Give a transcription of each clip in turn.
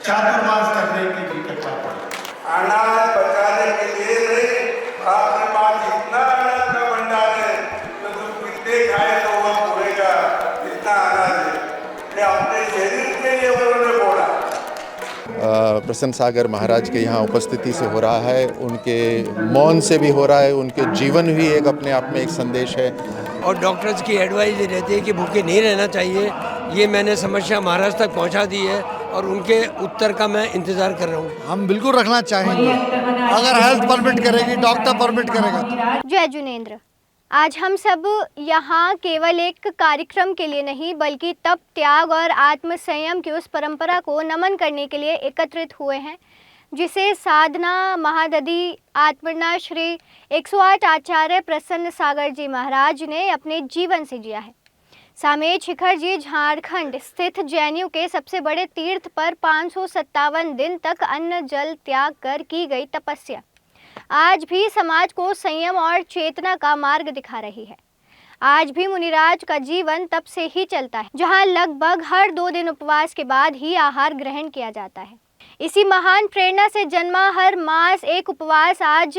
चातुर्मास करने की भी कृपा करें। अनाज बचाने के लिए नहीं, आपके पास इतना अनाज का भंडार है तो तुम कितने खाए तो वह पूरेगा, इतना अनाज है। ये अपने शरीर के लिए उन्होंने बोला। प्रसन्न सागर महाराज के यहाँ उपस्थिति से हो रहा है, उनके मौन से भी हो रहा है, उनके जीवन भी एक अपने आप में एक संदेश है। और डॉक्टर्स की एडवाइस रहती है कि भूखे नहीं रहना चाहिए। ये मैंने समस्या महाराज तक पहुंचा दी है और उनके उत्तर का मैं इंतज़ार कर रहा हूँ। हम बिल्कुल रखना चाहेंगे, अगर हेल्थ परमिट करेगी, डॉक्टर परमिट करेगा। जय जुनेंद्र। आज हम सब यहाँ केवल एक कार्यक्रम के लिए नहीं बल्कि तप, त्याग और आत्मसंयम की उस परंपरा को नमन करने के लिए एकत्रित हुए हैं जिसे साधना महादधि आत्मना श्री 108 आचार्य प्रसन्न सागर जी महाराज ने अपने जीवन से जिया है। सामेत शिखर जी झारखंड स्थित जैनियों के सबसे बड़े तीर्थ पर 557 दिन तक अन्न जल त्याग कर की गई तपस्या आज भी समाज को संयम और चेतना का मार्ग दिखा रही है। आज भी मुनिराज का जीवन तप से ही चलता है, जहां लगभग हर 2 दिन उपवास के बाद ही आहार ग्रहण किया जाता है। इसी महान प्रेरणा से जन्मा हर मास एक उपवास आज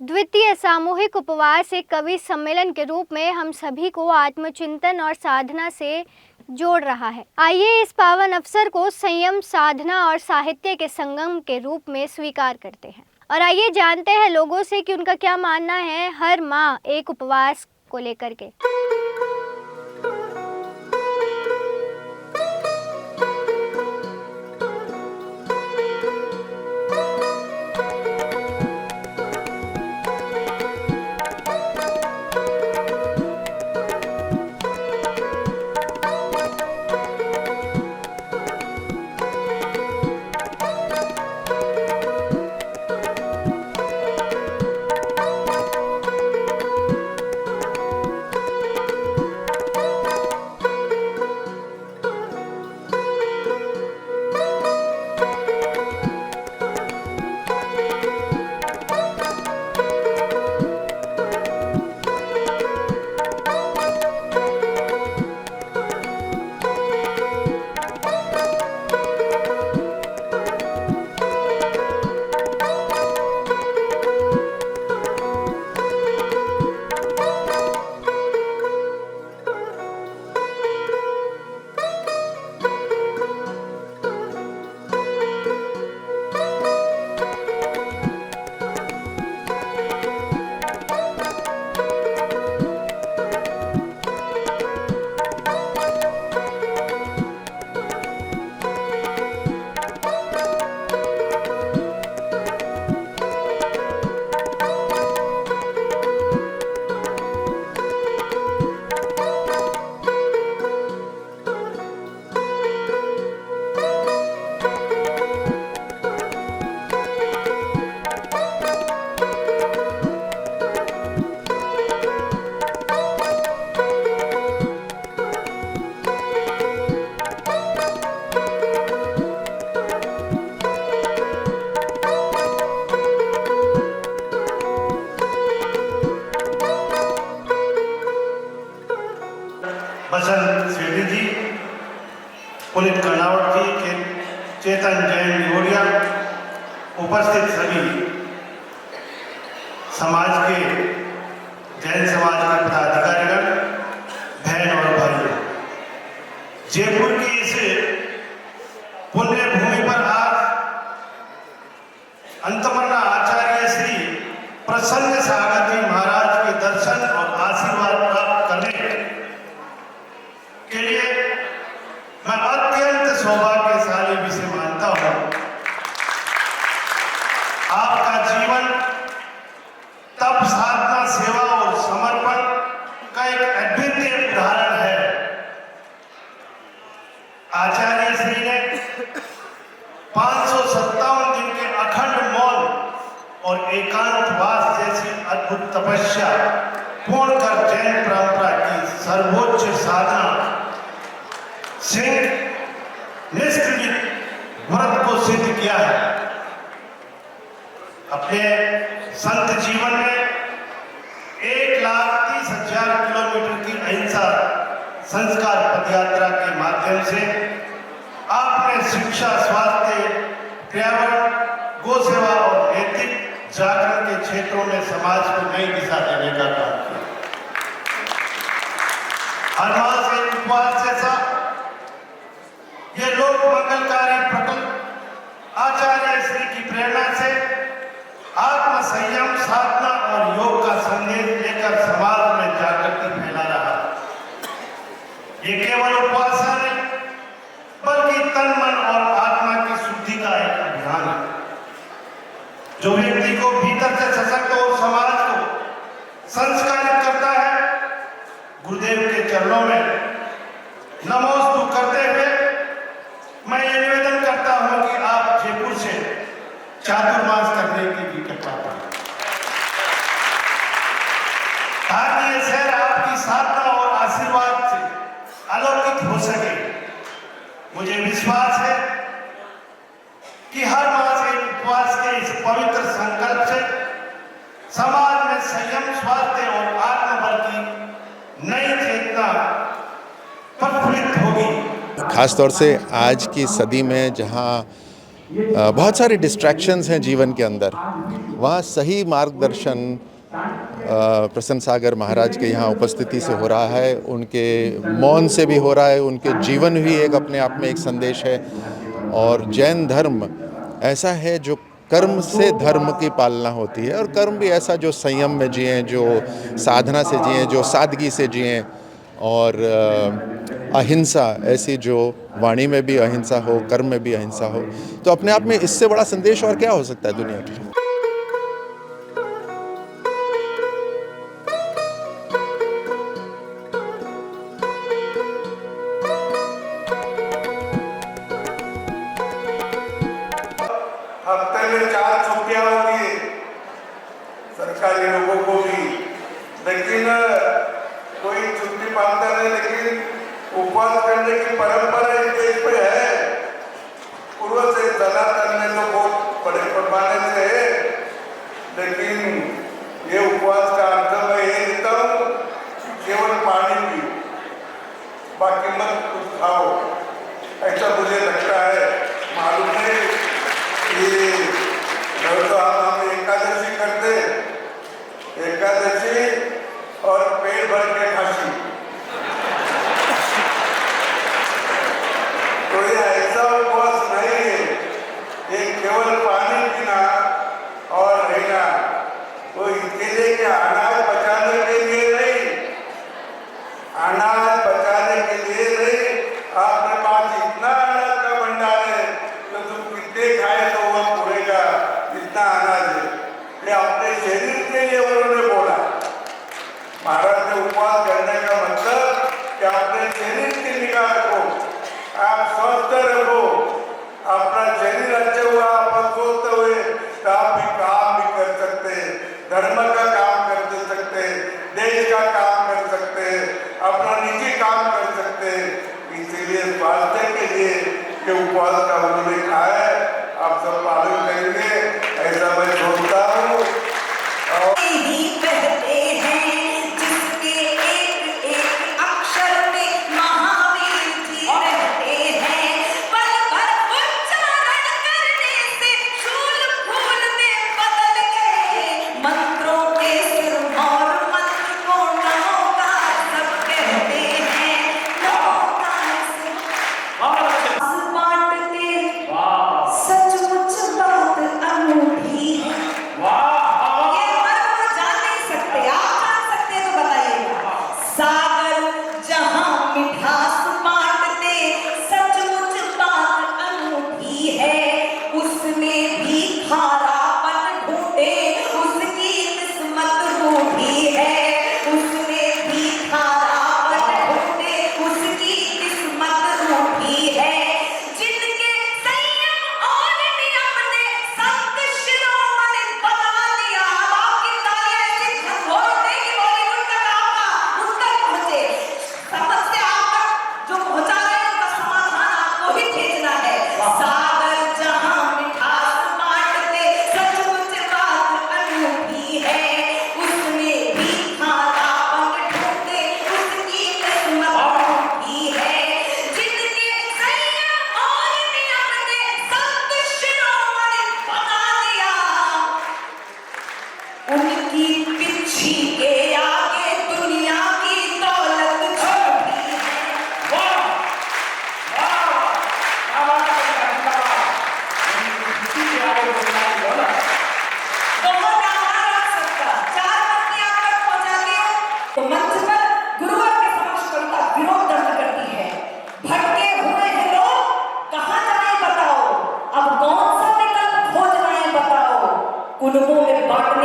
द्वितीय सामूहिक उपवास एक कवि सम्मेलन के रूप में हम सभी को आत्मचिंतन और साधना से जोड़ रहा है। आइए इस पावन अवसर को संयम, साधना और साहित्य के संगम के रूप में स्वीकार करते हैं और आइए जानते हैं लोगों से कि उनका क्या मानना है हर माह एक उपवास को लेकर के। बसंत स्वेदी जी, पुनीत कर्नावट जी, चेतन जैन निगोरिया, उपस्थित सभी समाज के जैन समाज के पदाधिकारीगण, बहन और भाइयों, जयपुर की इस पुण्य भूमि पर आज अंतमन्ना आचार्य श्री प्रसन्न सागर जी महाराज के दर्शन और आशीर्वाद प्राप्त करने के लिए मैं अत्यंत सौभाग्यशाली विषय मानता हूं। आपका जीवन तप, साधना, सेवा और समर्पण का एक अद्वितीय उदाहरण है। आचार्य श्री ने 557 दिन के अखंड मौन और एकांतवास जैसी अद्भुत तपस्या पूर्ण कर जैन परंपरा की सर्वोच्च साधना सिंह निष्क्रिय व्रत को सिद्ध किया है। अपने संत जीवन में 1,30,000 किलोमीटर की अहिंसा संस्कार पदयात्रा के माध्यम से आपने आपने शिक्षा, स्वास्थ्य, पर्यावरण, गौ सेवा और नैतिक जागरण के क्षेत्रों में समाज को नई दिशा देने का काम किया। हर मास एक उपवास जैसा ये लोक मंगलकारी प्रकल्प आचार्य श्री की प्रेरणा से आत्म संयम, साधना और योग का संदेश लेकर समाज में जागृति फैला रहा। ये केवल उपवास नहीं बल्कि तन, मन और आत्मा की शुद्धि का एक अभियान है जो व्यक्ति को भीतर से सशक्त और समाज को संस्कारित करता है। गुरुदेव के चरणों में नमोस्तु करते हुए मैं ये निवेदन करता हूं कि आप जयपुर से चातुर्मास करने की भी कृपा करें ताकि ये शहर आपकी साधना और आशीर्वाद से अलौकिक हो सके। मुझे विश्वास है कि हर मास एक उपवास के इस पवित्र संकल्प से समाज में संयम, स्वास्थ्य और आत्मबल की नई चेतना प्रफुल्लित होगी। खासतौर से आज की सदी में जहाँ बहुत सारे डिस्ट्रैक्शंस हैं जीवन के अंदर, वहाँ सही मार्गदर्शन प्रसन्न सागर महाराज के यहाँ उपस्थिति से हो रहा है। उनके मौन से भी हो रहा है, उनके जीवन भी एक अपने आप में एक संदेश है। और जैन धर्म ऐसा है जो कर्म से धर्म की पालना होती है, और कर्म भी ऐसा जो संयम में जिएं, जो साधना से जिएं, जो सादगी से जिएं, और अहिंसा, ऐसी जो वाणी में भी अहिंसा हो, कर्म में भी अहिंसा हो। तो अपने आप में इससे बड़ा संदेश और क्या हो सकता है दुनिया के लिए। हफ्ते में 4 छुट्टियां होती है सरकारी लोगों को भी, लेकिन कोई छुट्टी पाता नहीं। लेकिन उपवास करने की परंपरा इस देश में है, पूर्व से सनातन में तो बहुत बड़े पैमाने से है। लेकिन ये उपवास का अर्थ मैं ये देता हूँ, केवल पानी पियो, बाकी मत कुछ खाओ, ऐसा मुझे लगता है। मालूम है ये तो हम एकादशी करते, एकादशी और पेट भर के खांसी, तो ये ऐसा उपवास नहीं है। ये केवल पानी पीना और रहना, वो इसके लिए कि अनाज बचाने के लिए नहीं, अनाज बचाने के लिए नहीं। आपके पास इतना अनाज का भंडार है तो तुम कितने खाए तो वह पूरेगा, इतना अनाज है। ये अपने शरीर के लिए उन्होंने बोला। महाराज ने उपवास करने का मतलब कि अपने शरीर की निगाह रखो, आप स्वस्थ रखो, अपना शरीर अच्छा हुआ, आप स्वस्थ हुए तो आप भी काम भी कर सकते, धर्म का काम कर सकते, देश का काम कर सकते, अपना निजी काम कर सकते। इसीलिए स्वास्थ्य के लिए के उपवास का उन्होंने कहा है, आप सब पालन करेंगे ऐसा मैं सोचता हूँ। और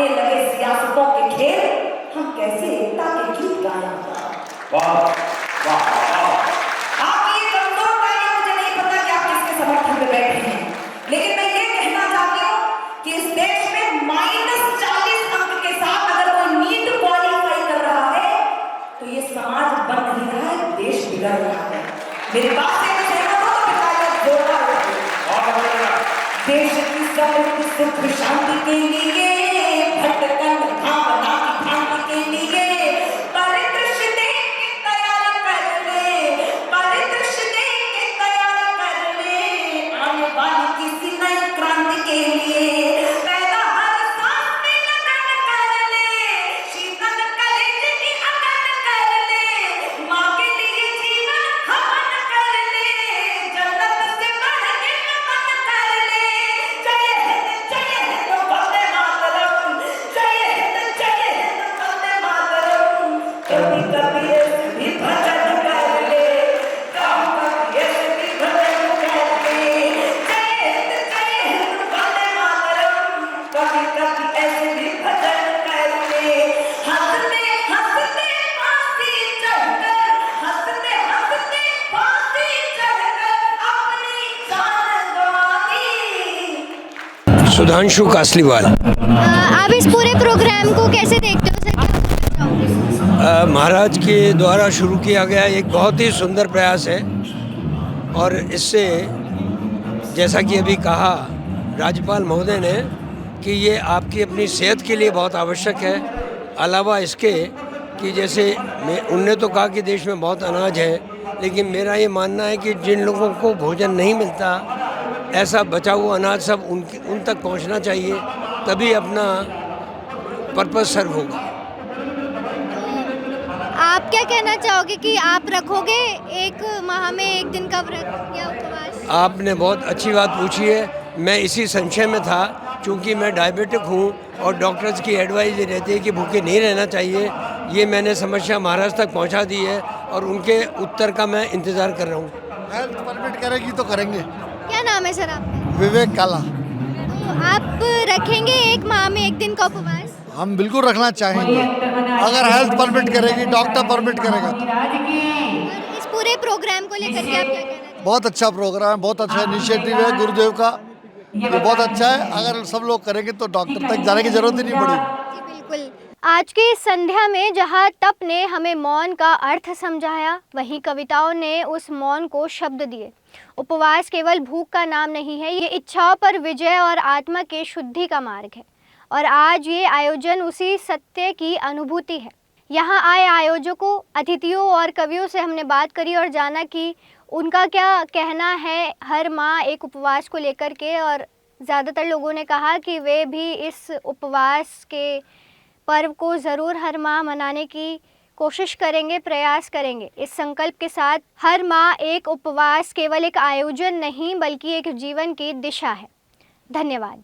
चलने लगे सियासतों के खेल, हम कैसे एकता के गीत गाएं? आपकी ये कमजोर तालियां, मुझे नहीं पता कि आप किसके समर्थन में बैठे हैं, लेकिन मैं ये कहना चाहती हूँ कि इस देश में -40 अंक के साथ अगर कोई नीट क्वालिफाई कर रहा है तो ये समाज बन नहीं रहा है, देश बिगड़ रहा है। मेरी बात से सहमत हो तो बताइए जोरदार उठाइए। देश की समृद्धि सुख शांति के लिए, भटकन भावना की भ्रांति के लिए परिदृश्य देख के तैयारी कर ले, परिदृश्य देख के तैयारी कर ले, आने वाली किसी नई क्रांति के लिए पैदा हर सांस में लगन कर ले, शीतल कलेजे की अगन कर ले, माँ के लिए जीवन हवन कर ले, जन्नत से बढ़ के नमन कर ले। जय हिंद वंदे मातरम, जय हिंद वंदे मातरम। कभी कभी ऐसे भी भजन कर ले, कभी ऐसे भी भजन कर ले। जय हिंद वंदे मातरम, कभी कभी ऐसे भी भजन कर ले। हंसते हंसते फांसी चढ़कर, हंसते हंसते फांसी चढ़कर अपनी जान गंवा दी। सुधांशु कासलीवाल। आप इस पूरे प्रोग्राम को कैसे देखते हो सर, क्या बोलना चाहोगे? महाराज के द्वारा शुरू किया गया एक बहुत ही सुंदर प्रयास है और इससे जैसा कि अभी कहा राज्यपाल महोदय ने कि ये आपकी अपनी सेहत के लिए बहुत आवश्यक है। अलावा इसके कि जैसे उनने तो कहा कि देश में बहुत अनाज है, लेकिन मेरा ये मानना है कि जिन लोगों को भोजन नहीं मिलता, ऐसा बचा हुआ अनाज सब उन तक पहुंचना चाहिए, तभी अपना पर्पस सर्व होगा। आप क्या कहना चाहोगे कि आप रखोगे 1 माह में 1 दिन का व्रत या उपवास? आपने बहुत अच्छी बात पूछी है। मैं इसी संशय में था, क्योंकि मैं डायबिटिक हूँ और डॉक्टर्स की एडवाइस ये रहती है कि भूखे नहीं रहना चाहिए। ये मैंने समस्या महाराज तक पहुँचा दी है और उनके उत्तर का मैं इंतज़ार कर रहा हूँ। हेल्थ परमिट करेगी तो करेंगे। क्या नाम है सर आपका? विवेक काला। तो आप रखेंगे 1 माह में 1 दिन का उपवास? हम बिल्कुल रखना चाहेंगे, अगर हेल्थ परमिट करेगी, डॉक्टर परमिट करेगा तो। और इस पूरे प्रोग्राम को लेकर के आप क्या कहना चाहते हैं? बहुत अच्छा प्रोग्राम है, बहुत अच्छा इनिशिएटिव है गुरुदेव का, ये बहुत अच्छा है। अगर सब लोग करेंगे तो डॉक्टर तक जाने की जरूरत ही नहीं पड़ेगी। जी बिल्कुल। आज की इस संध्या में जहाँ तप ने हमें मौन का अर्थ समझाया, वहीं कविताओं ने उस मौन को शब्द दिए। उपवास केवल भूख का नाम नहीं है, ये इच्छाओं पर विजय और आत्मा के शुद्धि का मार्ग है। और आज ये आयोजन उसी सत्य की अनुभूति है। यहाँ आए आयोजकों, अतिथियों और कवियों से हमने बात करी और जाना कि उनका क्या कहना है हर माह एक उपवास को लेकर के। और ज़्यादातर लोगों ने कहा कि वे भी इस उपवास के पर्व को ज़रूर हर माह मनाने की कोशिश करेंगे, प्रयास करेंगे। इस संकल्प के साथ हर माह एक उपवास केवल एक आयोजन नहीं बल्कि एक जीवन की दिशा है। धन्यवाद।